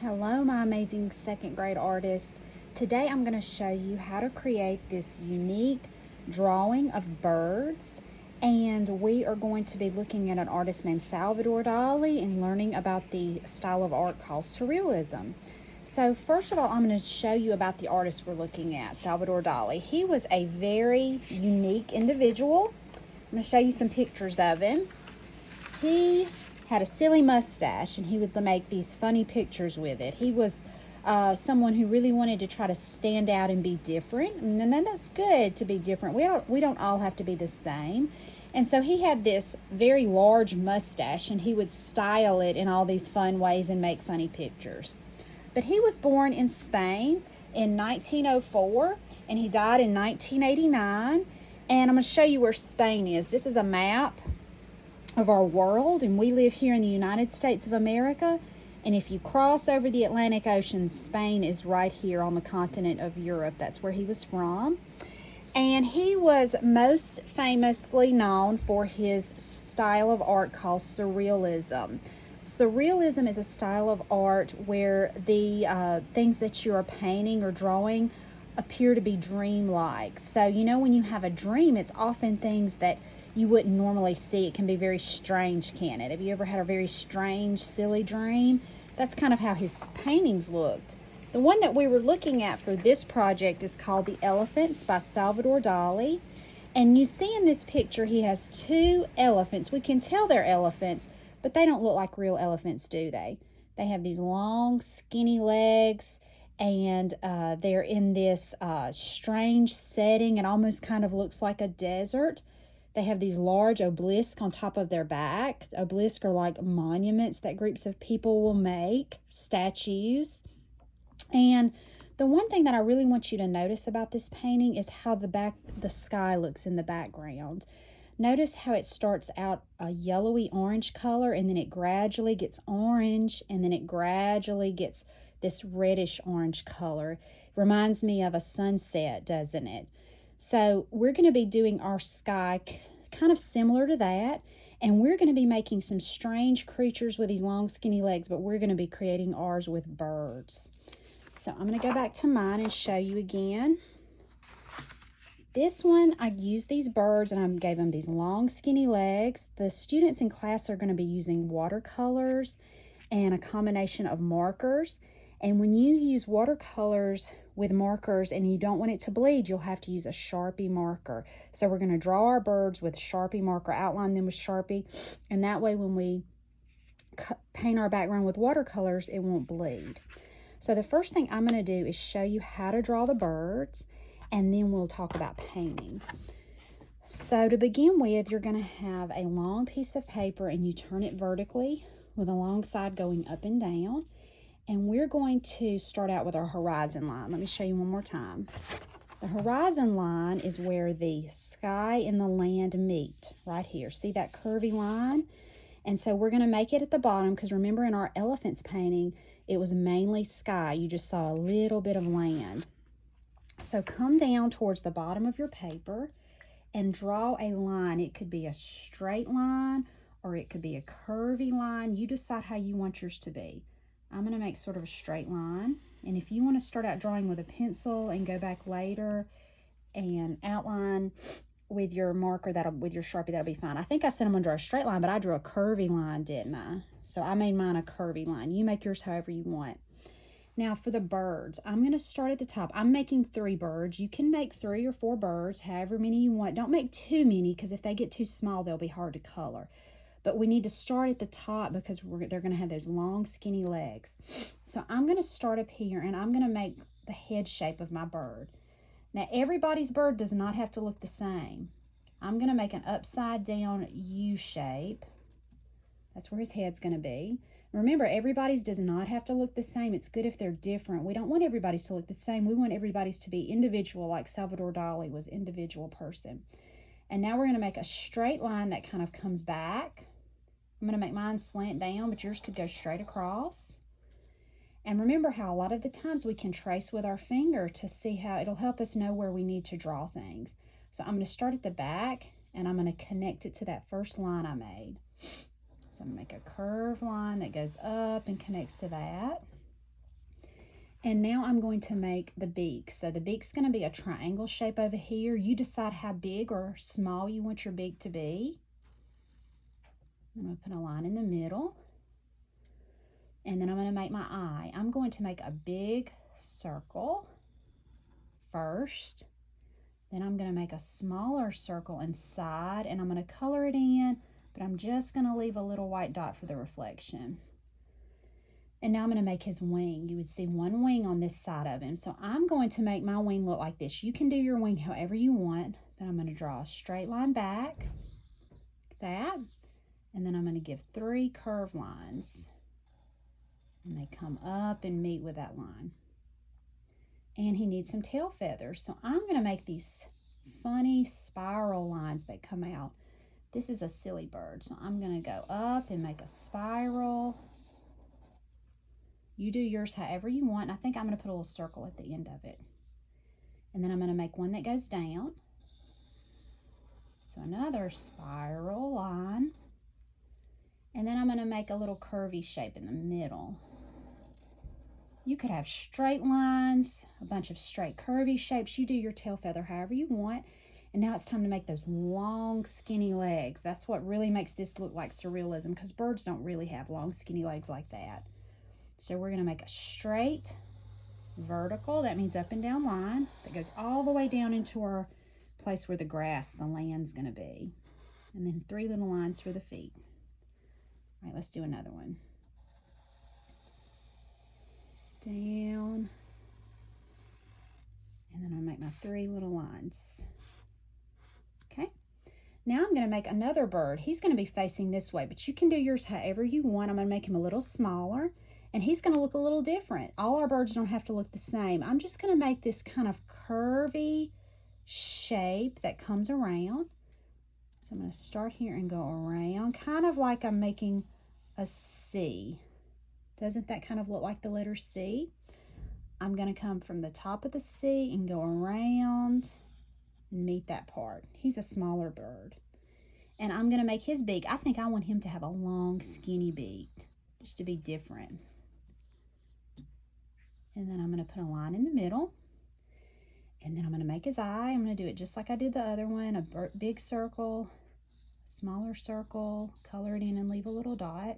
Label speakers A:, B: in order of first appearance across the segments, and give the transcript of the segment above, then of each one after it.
A: Hello, my amazing second grade artist. Today I'm going to show you how to create this unique drawing of birds, and we are going to be looking at an artist named Salvador Dali and learning about the style of art called surrealism. So first of all, I'm going to show you about the artist we're looking at, Salvador Dali. He was a very unique individual. I'm going to show you some pictures of him. He had a silly mustache, and he would make these funny pictures with it. He was someone who really wanted to try to stand out and be different, and then that's good to be different. We don't all have to be the same. And so he had this very large mustache, and he would style it in all these fun ways and make funny pictures. But he was born in Spain in 1904, and he died in 1989. And I'm going to show you where Spain is. This is a map of our world, and we live here in the United States of America. And if you cross over the Atlantic Ocean, Spain is right here on the continent of Europe. That's where he was from. And he was most famously known for his style of art called surrealism. Surrealism is a style of art where the things that you are painting or drawing appear to be dreamlike. So, when you have a dream, it's often things that you wouldn't normally see. It can be very strange, can it? Have you ever had a very strange, silly dream? That's kind of how his paintings looked. The one that we were looking at for this project is called The Elephants by Salvador Dali. And you see in this picture, he has two elephants. We can tell they're elephants, but they don't look like real elephants, do they? They have these long, skinny legs, and they're in this strange setting. It almost kind of looks like a desert. They have these large obelisks on top of their back. Obelisks are like monuments that groups of people will make, statues. And the one thing that I really want you to notice about this painting is how the sky looks in the background. Notice how it starts out a yellowy orange color, and then it gradually gets orange, and then it gradually gets this reddish orange color. Reminds me of a sunset, doesn't it? So we're going to be doing our sky kind of similar to that, and we're going to be making some strange creatures with these long skinny legs, but we're going to be creating ours with birds. So I'm going to go back to mine and show you again. This one, I used these birds and I gave them these long skinny legs. The students in class are going to be using watercolors and a combination of markers. And when you use watercolors with markers and you don't want it to bleed, you'll have to use a Sharpie marker. So we're going to draw our birds with Sharpie marker, outline them with Sharpie, and that way when we paint our background with watercolors, it won't bleed. So the first thing I'm going to do is show you how to draw the birds, and then we'll talk about painting. So to begin with, you're going to have a long piece of paper, and you turn it vertically with a long side going up and down. And we're going to start out with our horizon line. Let me show you one more time. The horizon line is where the sky and the land meet, right here. See that curvy line? And so we're going to make it at the bottom, because remember in our elephants painting, it was mainly sky. You just saw a little bit of land. So come down towards the bottom of your paper and draw a line. It could be a straight line or it could be a curvy line. You decide how you want yours to be. I'm going to make sort of a straight line. And if you want to start out drawing with a pencil and go back later and outline with your marker, with your Sharpie, that'll be fine. I think I said I'm going to draw a straight line, but I drew a curvy line, didn't I? So I made mine a curvy line. You make yours however you want. Now for the birds, I'm going to start at the top. I'm making 3 birds. You can make 3 or 4 birds, however many you want. Don't make too many, because if they get too small, they'll be hard to color. But we need to start at the top because they're going to have those long, skinny legs. So I'm going to start up here, and I'm going to make the head shape of my bird. Now, everybody's bird does not have to look the same. I'm going to make an upside-down U shape. That's where his head's going to be. Remember, everybody's does not have to look the same. It's good if they're different. We don't want everybody's to look the same. We want everybody's to be individual, like Salvador Dali was an individual person. And now we're going to make a straight line that kind of comes back. I'm going to make mine slant down, but yours could go straight across. And remember how a lot of the times we can trace with our finger to see how it'll help us know where we need to draw things. So I'm going to start at the back, and I'm going to connect it to that first line I made. So I'm going to make a curved line that goes up and connects to that. And now I'm going to make the beak. So the beak's going to be a triangle shape over here. You decide how big or small you want your beak to be. I'm going to put a line in the middle. And then I'm going to make my eye. I'm going to make a big circle first. Then I'm going to make a smaller circle inside, and I'm going to color it in, but I'm just going to leave a little white dot for the reflection. And now I'm going to make his wing. You would see one wing on this side of him. So I'm going to make my wing look like this. You can do your wing however you want, but I'm going to draw a straight line back, like that. And then I'm going to give 3 curved lines. And they come up and meet with that line. And he needs some tail feathers. So I'm going to make these funny spiral lines that come out. This is a silly bird. So I'm going to go up and make a spiral. You do yours however you want. And I think I'm going to put a little circle at the end of it. And then I'm going to make one that goes down. So another spiral line. And then I'm going to make a little curvy shape in the middle. You could have straight lines, a bunch of straight curvy shapes. You do your tail feather however you want. And now it's time to make those long, skinny legs. That's what really makes this look like surrealism, because birds don't really have long, skinny legs like that. So we're going to make a straight vertical, that means up and down line, that goes all the way down into our place where the grass, the land's going to be. And then 3 little lines for the feet. All right, let's do another one. Down. And then I'll make my 3 little lines. Okay. Now I'm going to make another bird. He's going to be facing this way, but you can do yours however you want. I'm going to make him a little smaller, and he's going to look a little different. All our birds don't have to look the same. I'm just going to make this kind of curvy shape that comes around. So I'm going to start here and go around, kind of like I'm making a C. Doesn't that kind of look like the letter C? I'm going to come from the top of the C and go around and meet that part. He's a smaller bird. And I'm going to make his beak. I think I want him to have a long, skinny beak, just to be different. And then I'm going to put a line in the middle. And then I'm going to make his eye. I'm going to do it just like I did the other one. A big circle, smaller circle, color it in and leave a little dot.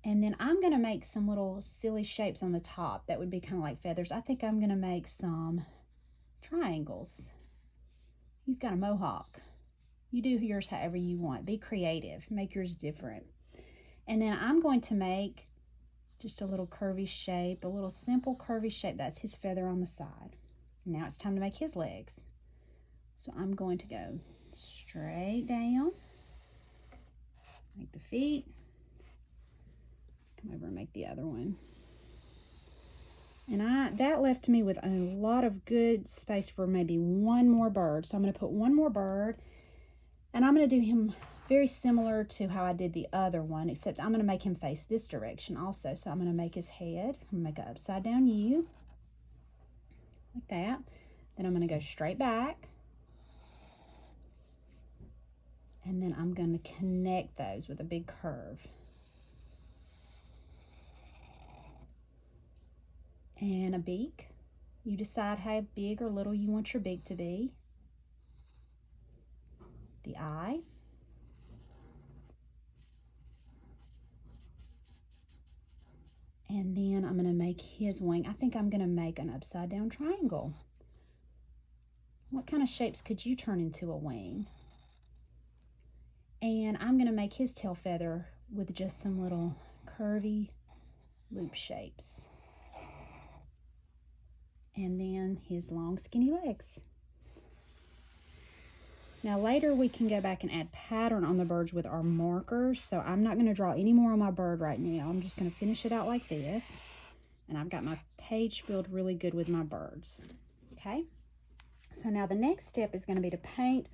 A: And then I'm going to make some little silly shapes on the top that would be kind of like feathers. I think I'm going to make some triangles. He's got a mohawk. You do yours however you want. Be creative. Make yours different. And then I'm going to make just a little curvy shape, a little simple curvy shape. That's his feather on the side. Now it's time to make his legs. So I'm going to go straight down, make the feet, come over and make the other one. And that left me with a lot of good space for maybe one more bird. So I'm going to put one more bird, and I'm going to do him very similar to how I did the other one, except I'm going to make him face this direction also. So I'm going to make his head. I'm going to make an upside down U, like that. Then I'm going to go straight back. And then I'm going to connect those with a big curve. And a beak. You decide how big or little you want your beak to be. The eye. And then I'm going to make his wing. I think I'm going to make an upside down triangle. What kind of shapes could you turn into a wing? And I'm going to make his tail feather with just some little curvy loop shapes. And then his long skinny legs. Now later we can go back and add pattern on the birds with our markers. So I'm not going to draw any more on my bird right now. I'm just going to finish it out like this. And I've got my page filled really good with my birds. Okay. So now the next step is going to be to paint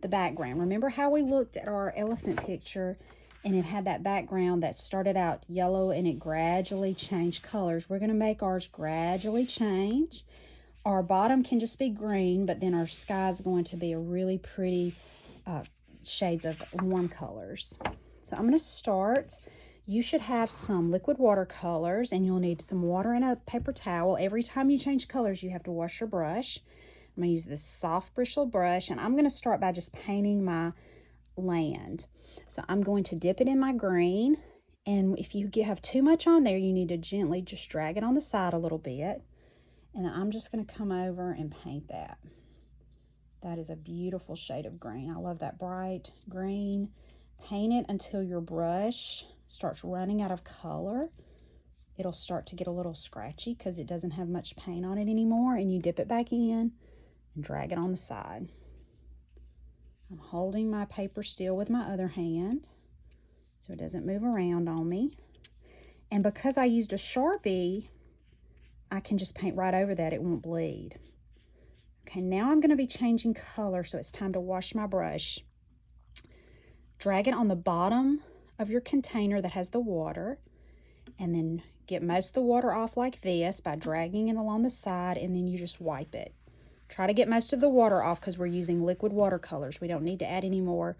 A: the background. Remember how we looked at our elephant picture and it had that background that started out yellow and it gradually changed colors? We're going to make ours gradually change. Our bottom can just be green, but then our sky is going to be a really pretty shades of warm colors. So I'm going to start you should have some liquid watercolors, and you'll need some water and a paper towel. Every time you change colors, you have to wash your brush. I'm going to use this soft bristle brush, and I'm going to start by just painting my land. So I'm going to dip it in my green, and if you have too much on there, you need to gently just drag it on the side a little bit, and then I'm just going to come over and paint that. That is a beautiful shade of green. I love that bright green. Paint it until your brush starts running out of color. It'll start to get a little scratchy because it doesn't have much paint on it anymore, and you dip it back in and drag it on the side. I'm holding my paper still with my other hand so it doesn't move around on me. And because I used a Sharpie, I can just paint right over that. It won't bleed. Okay, now I'm going to be changing color, so it's time to wash my brush. Drag it on the bottom of your container that has the water, and then get most of the water off like this by dragging it along the side, and then you just wipe it. Try to get most of the water off because we're using liquid watercolors. We don't need to add any more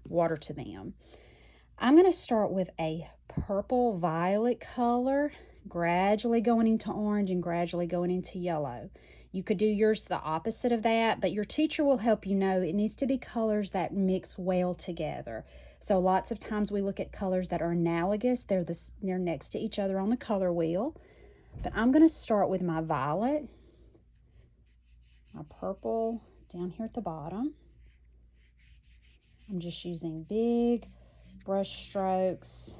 A: water to them. I'm going to start with a purple violet color, gradually going into orange and gradually going into yellow. You could do yours the opposite of that, but your teacher will help you know it needs to be colors that mix well together. So lots of times we look at colors that are analogous. They're next to each other on the color wheel. But I'm going to start with my violet, my purple down here at the bottom. I'm just using big brush strokes.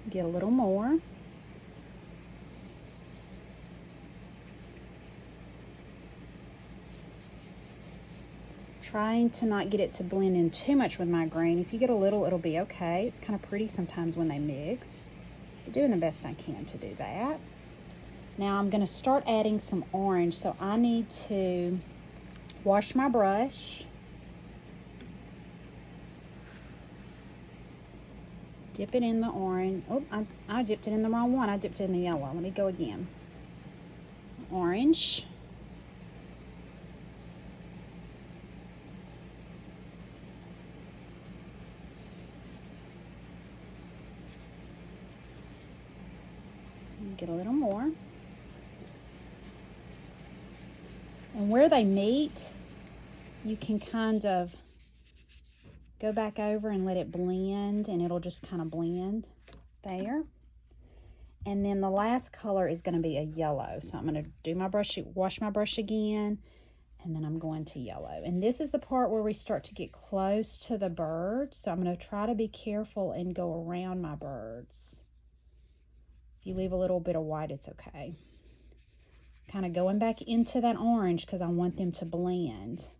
A: Get a little more. Trying to not get it to blend in too much with my green. If you get a little, it'll be okay. It's kind of pretty sometimes when they mix. I'm doing the best I can to do that. Now I'm going to start adding some orange, so I need to wash my brush. Dip it in the orange. Oh, I dipped it in the wrong one. I dipped it in the yellow. Let me go again. Orange. Get a little more. And where they meet, you can kind of go back over and let it blend, and it'll just kind of blend there. And then the last color is going to be a yellow. So I'm going to do my brush, wash my brush again, and then I'm going to yellow. And this is the part where we start to get close to the bird. So I'm going to try to be careful and go around my birds. If you leave a little bit of white, it's okay. Kind of going back into that orange because I want them to blend.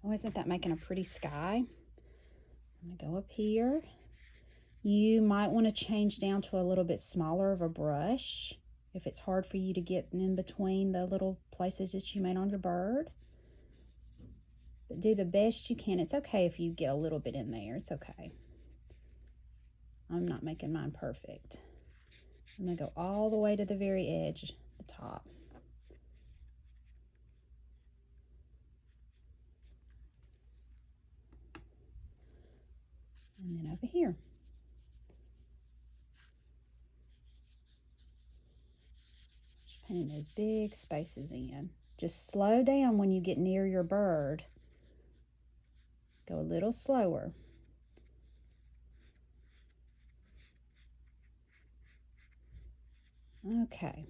A: Oh, isn't that making a pretty sky? So I'm going to go up here. You might want to change down to a little bit smaller of a brush if it's hard for you to get in between the little places that you made on your bird. But do the best you can. It's okay if you get a little bit in there. It's okay. I'm not making mine perfect. I'm going to go all the way to the very edge, the top. And then over here. Just painting those big spaces in. Just slow down when you get near your bird. Go a little slower. Okay.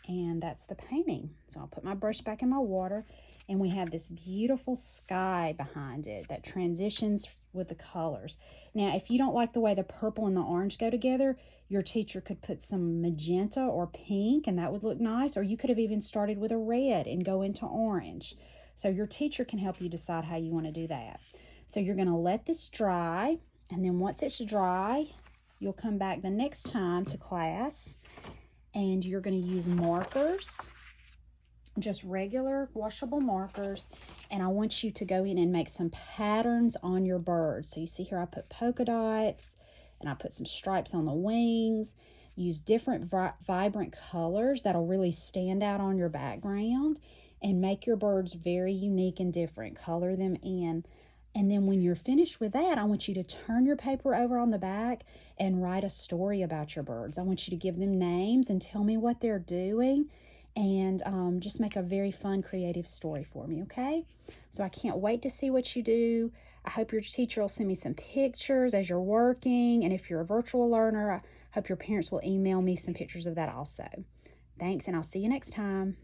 A: And that's the painting. So I'll put my brush back in my water, and we have this beautiful sky behind it that transitions with the colors. Now, if you don't like the way the purple and the orange go together, your teacher could put some magenta or pink, and that would look nice. Or you could have even started with a red and go into orange. So your teacher can help you decide how you want to do that. So you're going to let this dry, and then once it's dry, you'll come back the next time to class, and you're going to use markers, just regular washable markers, and I want you to go in and make some patterns on your bird. So you see here I put polka dots, and I put some stripes on the wings. Use different vibrant colors that'll really stand out on your background and make your birds very unique and different. Color them in. And then when you're finished with that, I want you to turn your paper over on the back and write a story about your birds. I want you to give them names and tell me what they're doing, and just make a very fun, creative story for me, okay? So I can't wait to see what you do. I hope your teacher will send me some pictures as you're working, and if you're a virtual learner, I hope your parents will email me some pictures of that also. Thanks, and I'll see you next time.